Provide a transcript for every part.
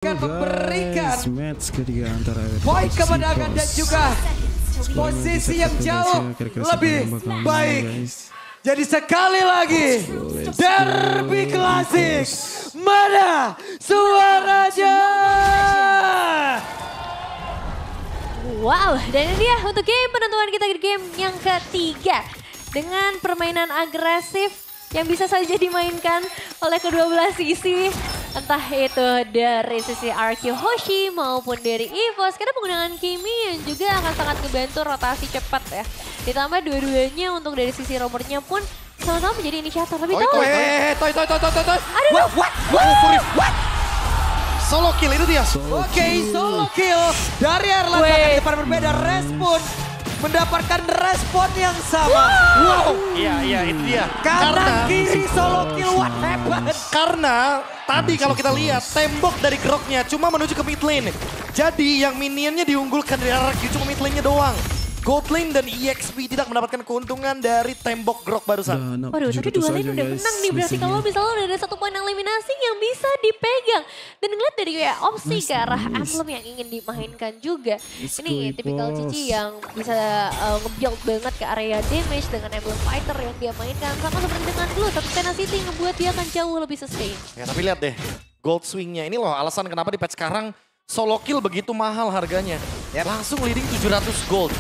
akan memberikan match ketiga antara poin kemenangan dan juga posisi yang jauh lebih baik. Jadi sekali lagi derby klasik, mana suaranya? Wow, dan ini dia untuk game penentuan kita di game yang ketiga. Dengan permainan agresif yang bisa saja dimainkan oleh kedua belah sisi. Entah itu dari sisi RQ Hoshi maupun dari EVOS. Karena penggunaan Kimi yang juga akan sangat ngebantu rotasi cepat ya. Ditambah dua-duanya untuk dari sisi romernya pun sama-sama menjadi inisiator. Lebih tahu. Toy. Aduh. What? Solo kill itu dia. Oke, solo kill dari Erlangga di depan berbeda. Respon mendapatkan respon yang sama. Wow. Iya itu dia. Kanan kiri solo kill, what happened? Karena tadi kalau kita lihat tembok dari Groknya cuma menuju ke mid lane. Jadi yang minionnya diunggulkan dari RRQ cuma mid lane-nya doang. Gold lane dan EXP tidak mendapatkan keuntungan dari tembok Grok barusan. Waduh, tapi dua lane udah menang nih. Berarti kalau misalnya udah ada satu poin eliminasi yang bisa dipegang. Dan ngeliat dari kayak opsi ke arah emblem yang ingin dimainkan juga. Ini tipikal Cici yang bisa nge-build banget ke area damage dengan emblem fighter yang dia mainkan. Sama seperti dengan Blue, tapi Tenacity ngebuat dia akan jauh lebih sustain. Ya tapi lihat deh, gold swing-nya. Ini loh alasan kenapa di patch sekarang solo kill begitu mahal harganya. Ya langsung leading 700 gold.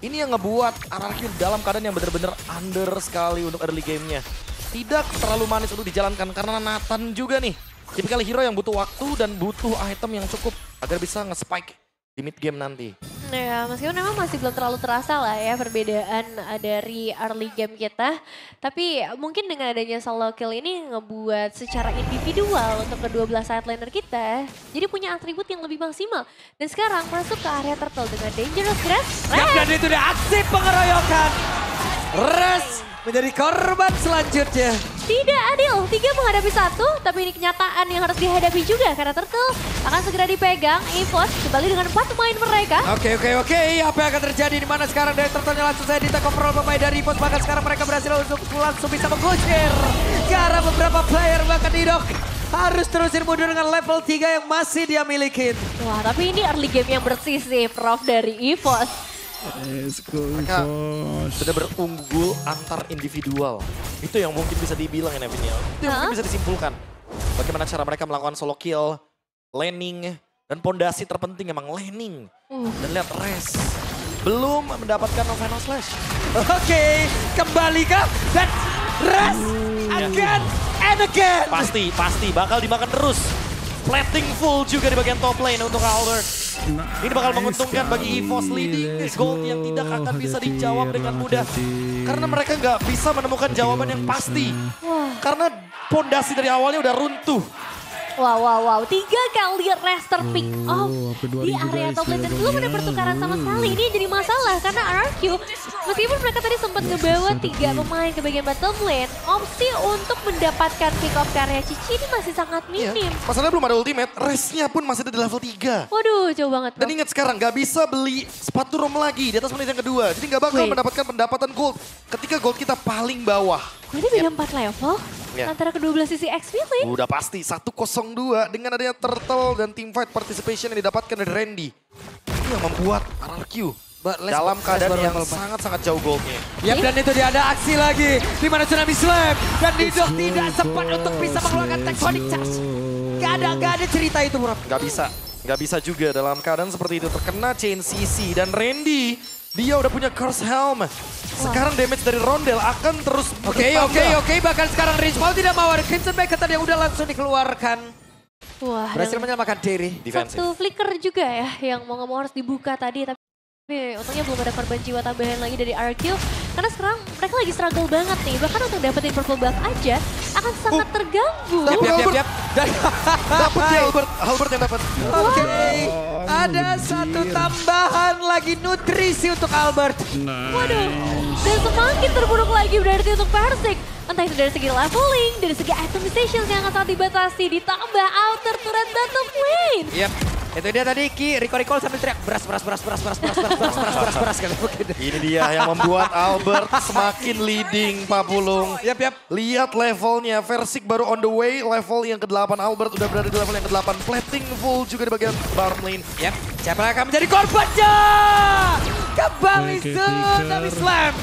Ini yang ngebuat RRQ dalam keadaan yang benar-benar under sekali untuk early game-nya. Tidak terlalu manis untuk dijalankan karena Nathan juga nih. Tipikal hero yang butuh waktu dan butuh item yang cukup agar bisa nge-spike di mid game nanti. Ya, meskipun memang masih belum terlalu terasa lah ya perbedaan dari early game kita. Tapi mungkin dengan adanya solo kill ini ngebuat secara individual untuk kedua belah side laner kita. Jadi punya atribut yang lebih maksimal. Dan sekarang masuk ke area turtle dengan Dangerous Grass. Dan itu udah aksi pengeroyokan. Res menjadi korban selanjutnya. Tidak adil, 3 menghadapi 1, tapi ini kenyataan yang harus dihadapi juga karena Turtle akan segera dipegang. EVOS kembali dengan 4 pemain mereka. Oke. Apa yang akan terjadi di mana sekarang dari Turtle-nya langsung saya di-take overall pemain dari EVOS. Bahkan sekarang mereka berhasil untuk langsung bisa menggusir. Karena beberapa player bahkan Didok harus terusin mundur dengan level 3 yang masih dia milikin. Wah, tapi ini early game yang bersih sih Prof dari EVOS. Mereka sudah berunggul antar individual. Itu yang mungkin bisa dibilang ya Nevin ya. Itu yang mungkin bisa disimpulkan. Bagaimana cara mereka melakukan solo kill, laning, dan pondasi terpenting emang laning. Dan lihat Res belum mendapatkan final slash. Oke, kembali kah? Dan Res again and again. Pasti bakal dimakan terus. Plating full juga di bagian top lane untuk Albert. Ini bakal menguntungkan bagi EVOS leading gold yang tidak akan bisa dijawab dengan mudah. Karena mereka nggak bisa menemukan jawaban yang pasti. Karena pondasi dari awalnya udah runtuh. Wow. 3 kali Res terpick off di area top lane dan belum ada pertukaran sama sekali. Ini jadi masalah karena RRQ meskipun mereka tadi sempat ngebawa 3 pemain ke bagian bottom lane, opsi untuk mendapatkan pick off ke area Cici ini masih sangat minim. Masalahnya belum ada ultimate, Resnya pun masih ada di level 3. Waduh, jauh banget. Dan ingat sekarang nggak bisa beli sepatu rom lagi di atas menit yang kedua. Jadi nggak bakal mendapatkan pendapatan gold ketika gold kita paling bawah. Ini beda 4 level antara kedua belah sisi XP lane. Udah pasti 1-0-2 dengan adanya Turtle dan teamfight participation yang didapatkan dari Randy. Itu yang membuat RRQ dalam keadaan yang sangat-sangat jauh goldnya. Yap, dan itu dia ada aksi lagi. Di mana Tsunami Slam. Dan Didok tidak sempat untuk bisa mengeluarkan Tectonic Charge. Gak ada cerita itu, bro. Gak bisa juga dalam keadaan seperti itu. Terkena chain CC dan Randy, dia udah punya Curse Helm. Sekarang damage dari Rondel akan terus bertambah. Oke. Bahkan sekarang Rich mau tidak mau ada Crimson Packet yang udah langsung dikeluarkan. Wah, berhasil menyelamatkan diri. Satu flicker juga ya yang mau nggak mau harus dibuka tadi. Tapi untungnya belum ada korban jiwa tambahan lagi dari RRQ. Karena sekarang mereka lagi struggle banget nih. Bahkan untuk dapetin purple buff aja akan sangat terganggu. Yap. Dapet dia Albert yang dapat. Oke. Ada satu tambahan lagi nutrisi untuk Albert. Waduh. Dan semakin terburuk lagi berarti untuk Persik. Entah itu dari segi leveling, dari segi itemization yang sangat dibatasi. Ditambah outer turret bottom lane. Yap. Itu dia tadi Ki, recall sambil teriak beras kayak begitu. Ini dia yang membuat Albert semakin leading Pak Pulung. Yap. Lihat levelnya, Versik baru on the way, level yang ke-8 Albert udah berada di level yang ke-8. Plating full juga di bagian bottom lane. Yap, siapa yang akan menjadi korbannya? Kembali Tsunami Slam.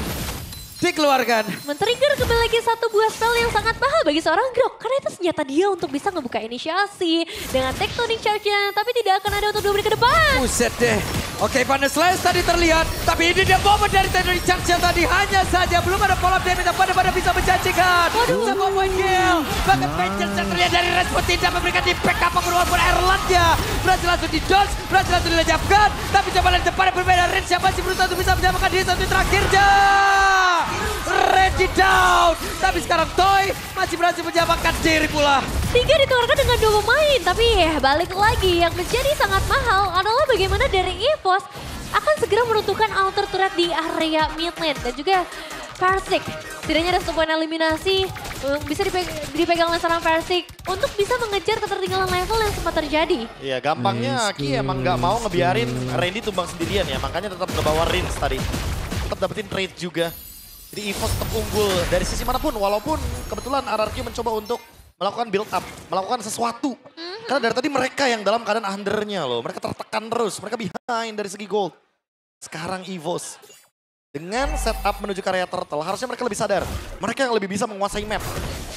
Dikeluarkan. Men-trigger kembali lagi satu buah spell yang sangat mahal bagi seorang Grok. Karena itu senjata dia untuk bisa ngebuka inisiasi dengan Tectonic Charge-nya. Tapi tidak akan ada untuk 2 menit ke depan. Buset deh. Oke, Vanessa Lens tadi terlihat. Tapi ini dia momen dari Tectonic Charge-nya tadi. Hanya saja belum ada follow-up damage yang pada bisa menjanjikan. Sebuah point kill. Bahkan Vengeance yang terlihat dari respon tidak memberikan impact apapun walaupun Airland-nya. Berhasil langsung di-dodge, berhasil langsung dilejapkan. Tapi coba lihat depan yang berbeda. Range yang masih berusaha untuk bisa menyamakan diri satu terakhirnya. Reggie down, tapi sekarang Toy masih berhasil menyamakan diri pula. 3 dikeluarkan dengan 2 pemain, tapi balik lagi yang menjadi sangat mahal adalah bagaimana dari EVOS akan segera meruntuhkan outer turret di area mid lane dan juga Versik. Setidaknya ada 1 poin eliminasi bisa dipegang oleh seorang Versik untuk bisa mengejar ketertinggalan level yang sempat terjadi. Iya, gampangnya Ki emang nggak mau ngebiarin Randy tumbang sendirian ya, makanya tetap ngebawa Rins tadi. Tetap dapetin trade juga. Jadi EVOS tetap unggul dari sisi manapun, walaupun kebetulan RRQ mencoba untuk melakukan build up, melakukan sesuatu. Karena dari tadi mereka yang dalam keadaan undernya loh, mereka tertekan terus, mereka behind dari segi gold. Sekarang EVOS dengan setup menuju ke area turtle, harusnya mereka lebih sadar. Mereka yang lebih bisa menguasai map.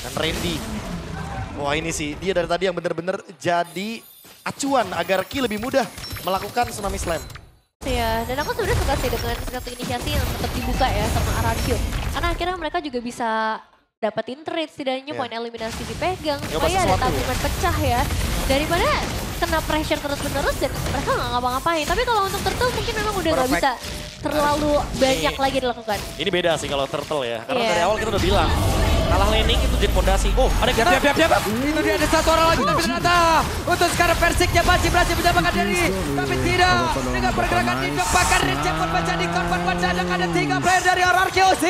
Dan Randy, wah ini sih dia dari tadi yang benar-benar jadi acuan agar Ki lebih mudah melakukan Tsunami Slam. Iya, dan aku sebenarnya suka sih dengan satu inisiasi yang tetap dibuka ya sama RRQ. Karena akhirnya mereka juga bisa dapetin trade, setidaknya poin eliminasi dipegang. Supaya ada tabungan pecah ya. Daripada kena pressure terus-menerus dan mereka nggak ngapa-ngapain. Tapi kalau untuk Turtle mungkin memang udah nggak bisa terlalu banyak lagi dilakukan. Ini beda sih kalau Turtle ya. Karena dari awal kita udah bilang, kalah laning itu jadi fondasi. Oh, ada kita. Itu dia ada 1 orang lagi, tapi ternyata untuk sekarang Versiknya masih berhasil menyamakan diri. Tapi tidak, dengan pergerakan di bahkan Rince pun menjadi korban mendadak. Ada 3 player dari RRQC.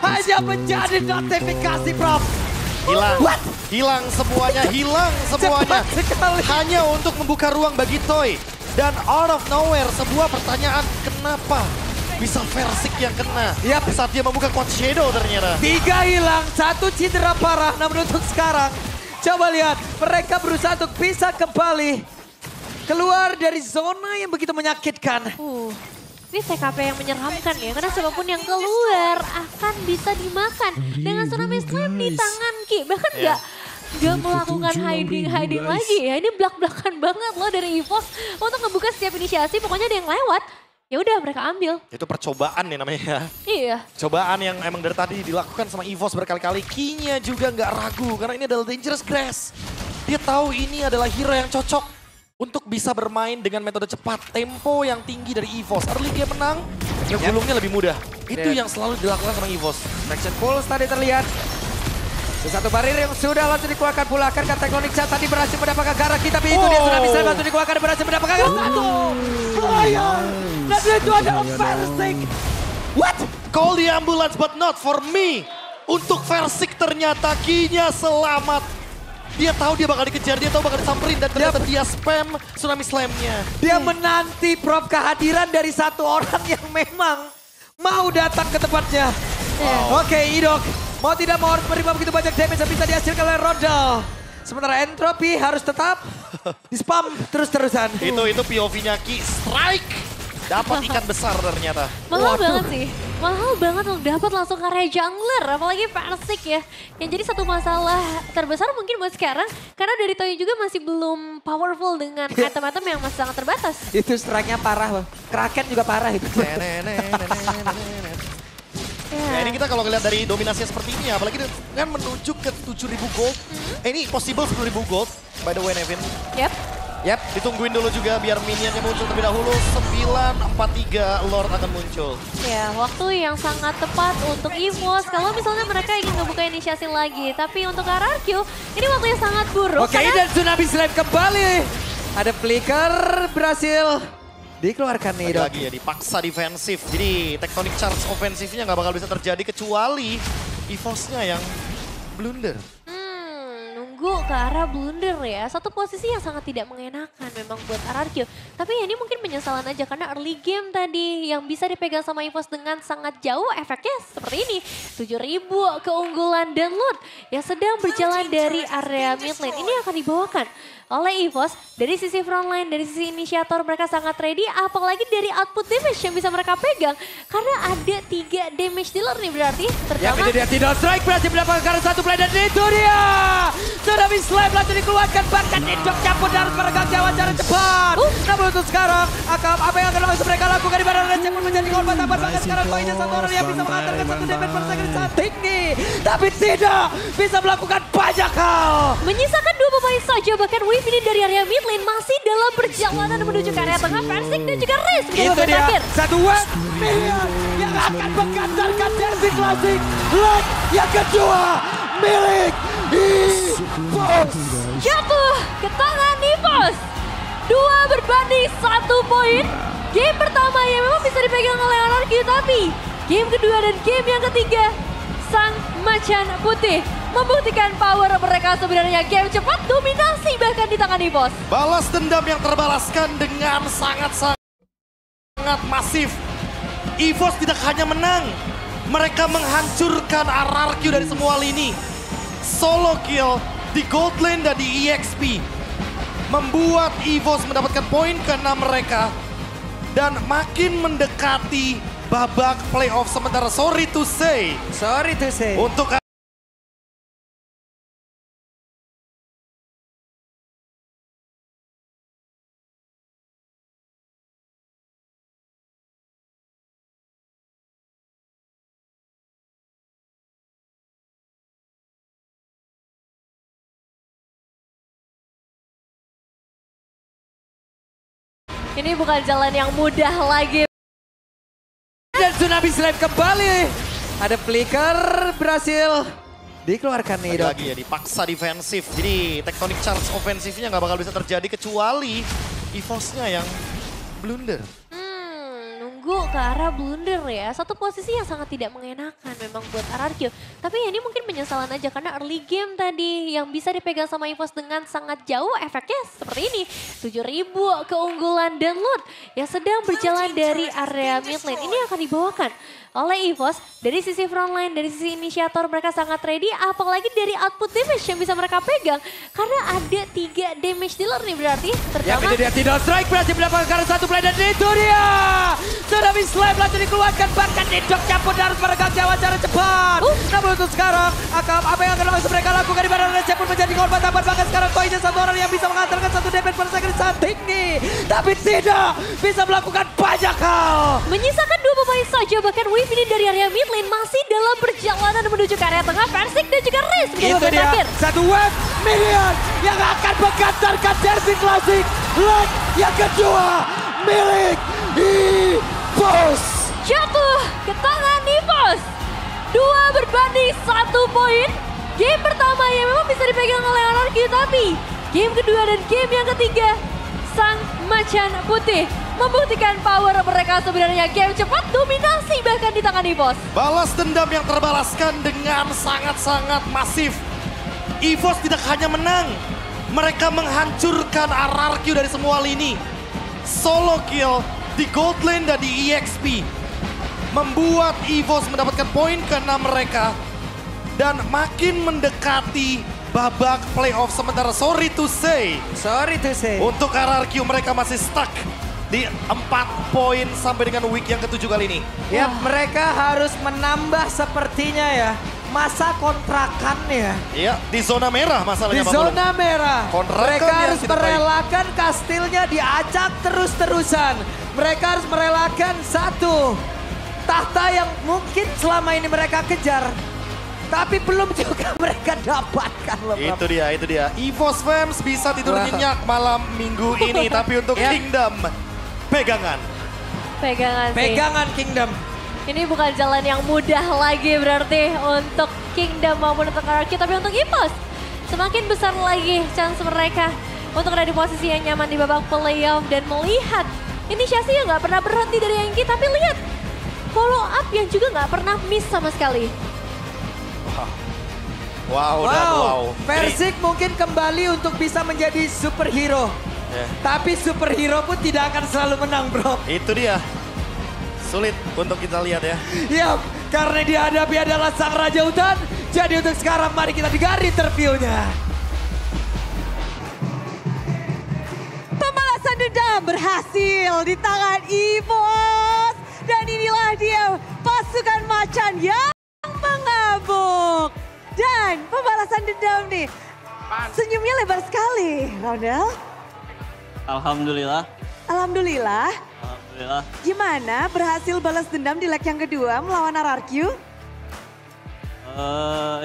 Hanya menjadi notifikasi, Prof. Hilang semuanya. Hanya untuk membuka ruang bagi Toy. Dan out of nowhere, sebuah pertanyaan, kenapa bisa Versik yang kena? Yap. Saat dia membuka Quad Shadow ternyata. 3 hilang, 1 cedera parah. Namun untuk sekarang, coba lihat. Mereka berusaha untuk bisa kembali keluar dari zona yang begitu menyakitkan. Ini TKP yang menyeramkan ya, karena siapapun yang keluar akan bisa dimakan dengan Tsunami Slam di tangan Ki. Bahkan nggak melakukan hiding lagi ya. Ini belak-belakan banget loh dari EVOS untuk ngebuka setiap inisiasi. Pokoknya ada yang lewat, ya udah mereka ambil. Itu percobaan ya namanya. Iya. Cobaan yang emang dari tadi dilakukan sama EVOS berkali-kali. Ki-nya juga nggak ragu karena ini adalah dangerous grass. Dia tahu ini adalah hero yang cocok untuk bisa bermain dengan metode cepat, tempo yang tinggi dari EVOS. Early game menang, ngegulungnya lebih mudah. Itu yang selalu dilakukan sama EVOS. Traction Pulse tadi terlihat. Satu barir yang sudah langsung dikeluarkan pula. Karena Tectonic Charge tadi berhasil mendapatkan Garaki. Tapi itu dia sudah bisa langsung dikeluarkan, berhasil mendapatkan satu. Dan itu adalah Versik. What? Call the ambulance but not for me. Untuk Versik ternyata Ki-nya selamat. Dia tahu dia bakal dikejar, dia tahu bakal disamperin dan ternyata dia spam Tsunami Slam-nya. Dia menanti Prof kehadiran dari 1 orang yang memang mau datang ke tempatnya. Oke, Idok mau tidak mau harus menerima begitu banyak damage yang bisa dihasilkan oleh Rodal. Sementara Entropy harus tetap di-spam terus-terusan. Itu POV-nya Ki, strike. Dapat ikan besar ternyata. Mahal banget sih. Mahal banget untuk dapat langsung karya jungler. Apalagi Versik ya. Yang jadi satu masalah terbesar mungkin buat sekarang. Karena dari Toy juga masih belum powerful dengan item-item yang masih sangat terbatas. Itu strike-nya parah loh. Kraken juga parah itu. Nah ini kita kalau ngeliat dari dominasinya seperti ini ya. Apalagi dengan menuju ke 7.000 gold. Ini possible 10.000 gold. By the way Nevin. Yap, ditungguin dulu juga biar minionnya muncul terlebih dahulu. 943 Lord akan muncul. Ya, waktu yang sangat tepat untuk EVOS. Kalau misalnya mereka ingin ngebuka inisiasi lagi. Tapi untuk RRQ, ini waktu yang sangat buruk. Oke, dan Tsunami Slam kembali. Ada flicker berhasil dikeluarkan nih Dok. Lagi ya, dipaksa defensif. Jadi Tectonic Charge ofensifnya nggak bakal bisa terjadi kecuali EVOS-nya yang blunder. nunggu ke arah blunder ya. Satu posisi yang sangat tidak mengenakan memang buat RRQ. Tapi ya ini mungkin penyesalan aja karena early game tadi yang bisa dipegang sama EVOS dengan sangat jauh efeknya seperti ini. 7.000 keunggulan dan loot yang sedang berjalan dari area mid lane. Ini akan dibawakan oleh EVOS dari sisi frontline, dari sisi inisiator mereka sangat ready. Apalagi dari output damage yang bisa mereka pegang. Karena ada 3 damage dealer nih berarti. Yang ini dia tidak strike berhasil mendapatkan karena satu play dan itu dia. Tsunami Slam langsung dikeluarkan bahkan Nidok campur dan harus meregang nyawa secara cepat. Namun untuk sekarang apa yang akan langsung mereka lakukan di mana Recep pun menjadi korban tambahan. Bahkan sekarang poinnya satu orang yang bisa mengantarkan satu damage per second saat tinggi. Tapi tidak bisa melakukan banyak hal. Menyisakan 2 pemain saja bahkan Wave ini dari area mid lane masih dalam perjalanan menuju ke area tengah. Persik dan juga Riz. Itu dia satu wave minion yang akan menggantarkan Derby Classic. Leg yang kedua milik EVOS. Jatuh ke tangan EVOS. 2 berbanding 1 poin. Game pertama yang memang bisa dipegang oleh RRQ, tapi game kedua dan game yang ketiga Sang Macan Putih membuktikan power mereka sebenarnya. Game cepat, dominasi bahkan di tangan EVOS. Balas dendam yang terbalaskan dengan sangat masif. EVOS tidak hanya menang, mereka menghancurkan RRQ dari semua lini. Solo kill di gold lane dan di EXP membuat EVOS mendapatkan poin ke-6 mereka dan makin mendekati babak playoff. Sementara sorry to say untuk ini bukan jalan yang mudah lagi. Dan Tsunami Slam kembali. Ada flicker berhasil dikeluarkan nih dok. lagi ya dipaksa defensif. Jadi tectonic charge ofensifnya nggak bakal bisa terjadi kecuali EVOS-nya yang blunder. Nunggu ke arah blunder ya. Satu posisi yang sangat tidak mengenakan memang buat RRQ. Tapi ya ini mungkin penyesalan aja karena early game tadi yang bisa dipegang sama EVOS dengan sangat jauh efeknya seperti ini. 7.000 keunggulan dan loot yang sedang berjalan dari area mid lane. Ini akan dibawakan oleh EVOS dari sisi frontline, dari sisi inisiator mereka sangat ready. Apalagi dari output damage yang bisa mereka pegang. Karena ada 3 damage dealer nih berarti. Yang ini dia tidak strike berhasil mendapatkan karena satu play dan itu dia. Tsunami Slam langsung dikeluarkan bahkan Nidok campur dan harus meregang nyawa secara cepat. Namun untuk sekarang apa yang akan langsung mereka lakukan di mana Recep pun menjadi korban tambahan. Bahkan sekarang poinnya satu orang yang bisa mengantarkan satu damage per second saat tinggi. Tapi tidak bisa melakukan banyak hal. Menyisakan 2 pemain saja bahkan Wave ini dari area mid lane masih dalam perjalanan menuju ke area tengah. Persik dan juga Riz. Itu dia satu wave minion yang akan menggantarkan Derby Classic. Leg yang kedua milik EVOS. Jatuh ke tangan EVOS. 2 berbanding 1 poin. Game pertama yang memang bisa dipegang oleh RRQ, tapi game kedua dan game yang ketiga Sang Macan Putih membuktikan power mereka sebenarnya. Game cepat, dominasi bahkan di tangan EVOS. Balas dendam yang terbalaskan dengan sangat masif. EVOS tidak hanya menang, mereka menghancurkan RRQ dari semua lini. Solo kill di gold lane dan di EXP membuat EVOS mendapatkan poin ke-6 mereka dan makin mendekati babak playoff. Sementara sorry to say untuk RRQ mereka masih stuck di 4 poin sampai dengan week yang ke-7 kali ini. Ya, mereka harus menambah sepertinya ya masa kontrakannya. Iya, di zona merah masalahnya. Di zona merah. Kontrakan Mereka yang harus tidak merelakan kastilnya diacak terus-terusan. Mereka harus merelakan satu tahta yang mungkin selama ini mereka kejar. Tapi belum juga mereka dapatkan loh. Itu dia. EVOS fans bisa tidur nyenyak malam minggu ini. Tapi untuk Kingdom, pegangan Kingdom. Ini bukan jalan yang mudah lagi berarti untuk Kingdom maupun untuk RRQ. Tapi untuk EVOS semakin besar lagi chance mereka untuk ada di posisi yang nyaman di babak playoff. Dan melihat inisiasi yang gak pernah berhenti dari Yankee. Tapi lihat follow up yang juga gak pernah miss sama sekali. Wow, dan wow. Persik mungkin kembali untuk bisa menjadi superhero. Tapi superhero pun tidak akan selalu menang, bro. Itu dia. Sulit untuk kita lihat ya. Yap, karena dihadapi adalah sang Raja Hutan. Jadi untuk sekarang mari kita digari interviewnya. Pembalasan dendam berhasil di tangan EVOS. Dan inilah dia pasukan macan yang mengamuk. Dan pembalasan dendam nih, senyumnya lebar sekali, Rondel. Alhamdulillah. Alhamdulillah. Alhamdulillah. Gimana berhasil balas dendam di leg yang kedua melawan RRQ?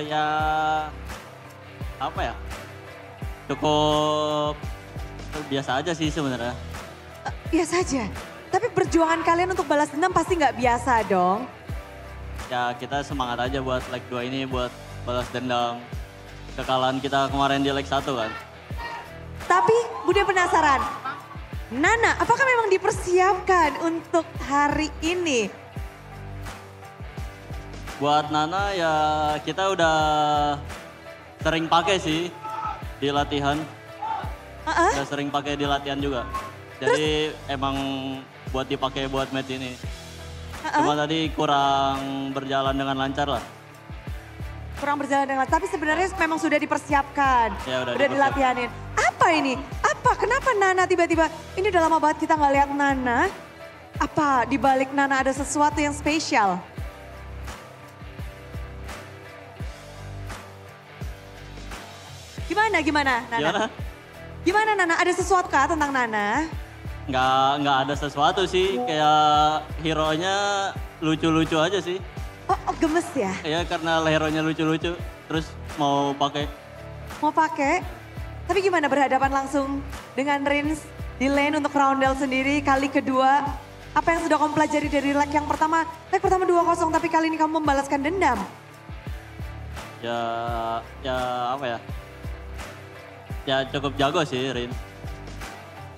Ya apa ya? Cukup biasa aja sih sebenarnya. Biasa aja. Tapi perjuangan kalian untuk balas dendam pasti nggak biasa dong. Ya kita semangat aja buat leg 2 ini buat balas dendam kekalahan kita kemarin di leg 1 kan. Tapi Bude penasaran, Nana apakah memang dipersiapkan untuk hari ini? Buat Nana ya kita udah sering pakai sih di latihan. Udah sering pakai di latihan juga. Jadi emang buat dipakai buat match ini. Cuma tadi kurang berjalan dengan lancar lah. Kurang berjalan dengan, tapi sebenarnya memang sudah dipersiapkan. Ya, udah dilatihanin. Apa ini? Apa? Kenapa Nana tiba-tiba, ini udah lama banget kita nggak lihat Nana. Apa di balik Nana ada sesuatu yang spesial? Gimana Nana? Gimana Nana? Ada sesuatu kah tentang Nana? Nggak ada sesuatu sih, kayak hero-nya lucu-lucu aja sih. Oh, gemes ya? Iya karena hero-nya lucu-lucu, terus mau pakai. Mau pakai? Tapi gimana berhadapan langsung dengan Rins di lane untuk Roundel sendiri kali kedua? Apa yang sudah kamu pelajari dari leg yang pertama? Leg pertama 2-0 tapi kali ini kamu membalaskan dendam. Ya apa ya? Ya cukup jago sih Rin.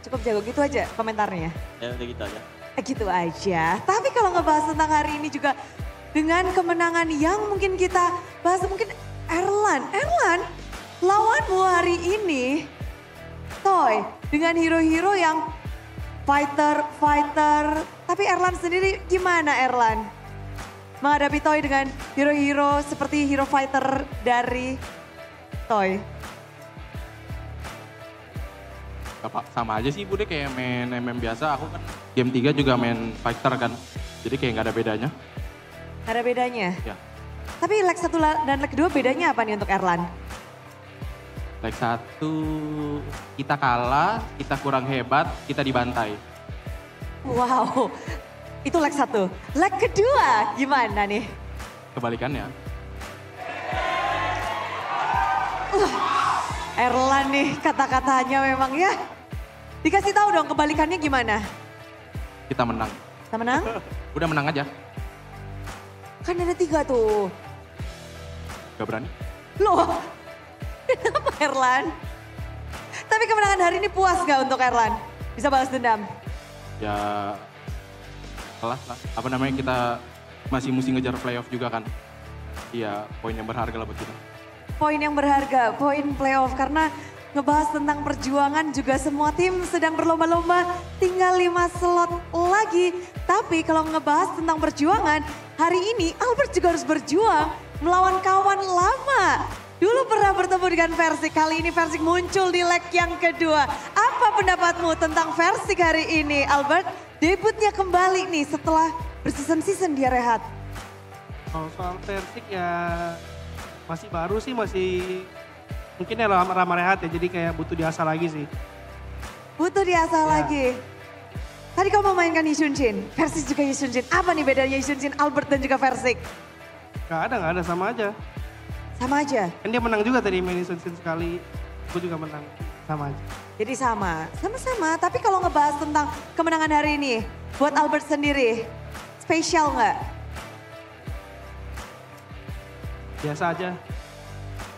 Cukup jago gitu aja komentarnya? Ya udah gitu aja. Gitu aja. Tapi kalau ngebahas tentang hari ini juga dengan kemenangan yang mungkin kita bahas mungkin Erlan lawanmu hari ini Toy dengan hero-hero yang fighter. Tapi Erlan sendiri gimana Erlan? Menghadapi Toy dengan hero-hero seperti hero fighter dari Toy. Sama aja sih Bude kayak main MM biasa, aku kan game 3 juga main fighter kan. Jadi kayak gak ada bedanya. Gak ada bedanya? Ya. Tapi leg 1 dan leg 2 bedanya apa nih untuk Erlan? Leg 1 kita kalah, kita kurang hebat, kita dibantai. Wow, itu leg 1. Leg kedua gimana nih? Kebalikannya. Erlan nih kata-katanya memang ya. Dikasih tahu dong kebalikannya gimana? Kita menang. Kita menang? Udah menang aja. Kan ada 3 tuh. Gak berani. Loh, kenapa Erlan? Tapi kemenangan hari ini puas gak untuk Erlan? Bisa balas dendam? Ya kelas lah. Apa namanya kita masih mesti ngejar playoff juga kan. Iya poin yang berharga lah buat kita. Poin yang berharga, poin playoff karena ngebahas tentang perjuangan juga semua tim sedang berlomba-lomba tinggal 5 slot lagi. Tapi kalau ngebahas tentang perjuangan hari ini Albert juga harus berjuang melawan kawan lama. Dulu pernah bertemu dengan Persik, kali ini Persik muncul di leg yang kedua. Apa pendapatmu tentang Persik hari ini Albert? Debutnya kembali nih setelah berseason-season dia rehat. Kalau soal Persik ya masih baru sih, masih mungkin ya lama rehat ya, jadi kayak butuh diasah lagi sih. Butuh diasah lagi. Tadi kamu memainkan Yi Sun-shin, Persik juga Yi Sun-shin. Apa nih bedanya Yi Sun-shin, Albert dan juga Persik? Gak ada, sama aja. Sama aja? Kan dia menang juga tadi main Yi Sun-shin sekali, aku juga menang, sama aja. Jadi sama-sama. Tapi kalau ngebahas tentang kemenangan hari ini, buat Albert sendiri, spesial nggak? Biasa aja.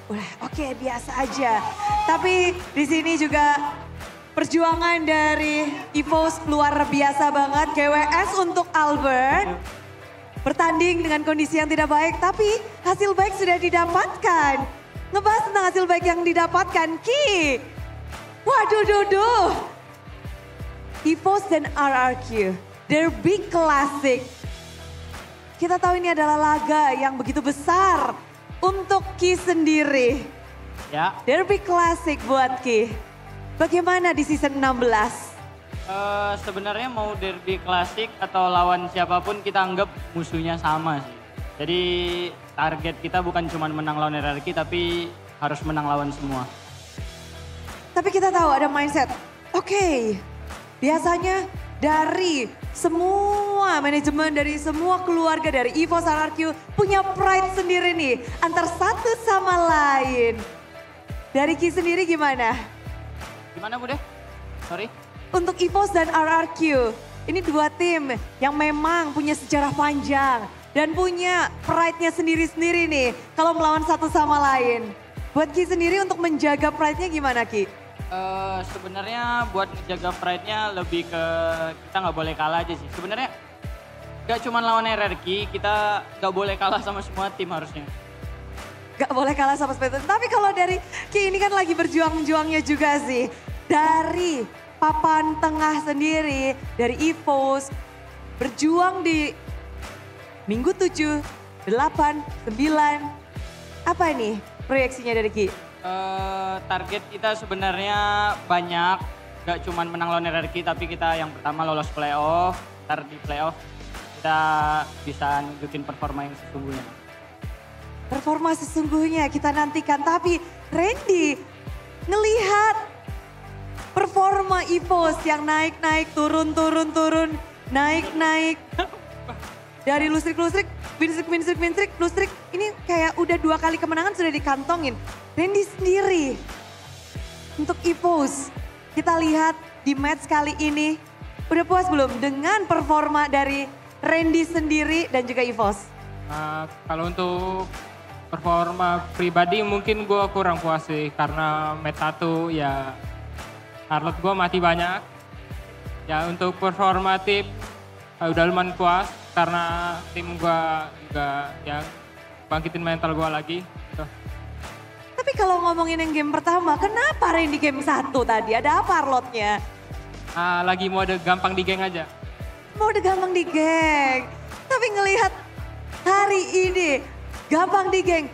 Udah, oke, biasa aja. Tapi di sini juga perjuangan dari EVOS luar biasa banget. GWS untuk Albert. Bertanding dengan kondisi yang tidak baik, tapi hasil baik sudah didapatkan. ngebahas tentang hasil baik yang didapatkan. Ki, waduh duduh. EVOS dan RRQ, Derby Classic. Kita tahu ini adalah laga yang begitu besar untuk Ki sendiri. Ya. Derby Classic buat Ki. Bagaimana di season 16? Sebenarnya mau derby klasik atau lawan siapapun kita anggap musuhnya sama sih. Jadi target kita bukan cuma menang lawan RRQ tapi harus menang lawan semua. Tapi kita tahu ada mindset. Oke, biasanya dari semua manajemen, dari semua keluarga dari EVOS RRQ punya pride sendiri nih antar satu sama lain. Dari Ki sendiri gimana? Gimana Bude? Sorry. Untuk EVOS dan RRQ, ini dua tim yang memang punya sejarah panjang dan punya pride-nya sendiri-sendiri nih kalau melawan satu sama lain. Buat Ki sendiri untuk menjaga pride-nya gimana Ki? Sebenarnya buat menjaga pride-nya lebih ke kita nggak boleh kalah aja sih. Sebenarnya nggak cuma lawan RRQ, kita nggak boleh kalah sama semua tim harusnya. Gak boleh kalah sama Spectre. Tapi kalau dari Ki ini kan lagi berjuang-juangnya juga sih. Dari papan tengah sendiri, dari EVOS, berjuang di minggu 7, 8, 9. Apa ini proyeksinya dari Ki? Target kita sebenarnya banyak. Gak cuma menang lawan RRQ tapi kita yang pertama lolos playoff. Ntar di playoff kita bisa nunjukin performa yang sesungguhnya. Performa sesungguhnya kita nantikan. Tapi Randy ngelihat performa EVOS yang naik-naik, turun, naik-naik. Dari lustrik, win-streak, lustrik. Ini kayak udah 2 kali kemenangan sudah dikantongin. Randy sendiri untuk EVOS, kita lihat di match kali ini. Udah puas belum dengan performa dari Randy sendiri dan juga EVOS? Kalau untuk performa pribadi mungkin gue kurang puas sih. Karena match 1 ya Charlotte gue mati banyak. Ya untuk performa tim udah lumayan puas karena tim gue juga ya bangkitin mental gue lagi. Gitu. Tapi kalau ngomongin yang game pertama, kenapa Randy game 1 tadi? Ada apa Charlotte-nya? Lagi mode gampang di geng aja. Mode gampang di geng. Tapi ngelihat hari ini gampang di geng.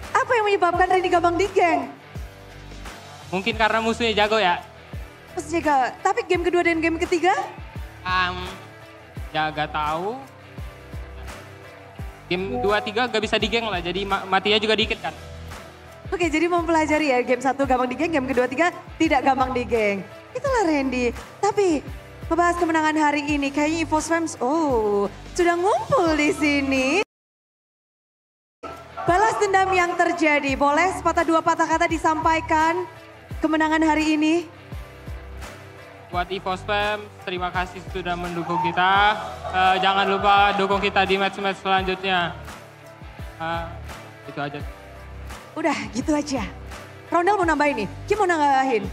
Apa yang menyebabkan Randy gampang di geng? Mungkin karena musuhnya jago ya. Maksudnya, tapi game kedua dan game ketiga? Ya gak tahu. Game 2-3 gak bisa di geng lah, jadi matinya juga dikit kan. Oke, jadi mempelajari ya game 1 gampang di geng, game kedua 3 tidak gampang di geng. Itulah Randy. Tapi ngebahas kemenangan hari ini, kayaknya EVOS Fans, sudah ngumpul di sini. Balas dendam yang terjadi, boleh sepatah dua patah kata disampaikan kemenangan hari ini? Buat EVOS Fans, terima kasih sudah mendukung kita. Jangan lupa dukung kita di match-match selanjutnya. Itu aja. Udah gitu aja. Rondel mau nambahin nih, Kim mau nambahin.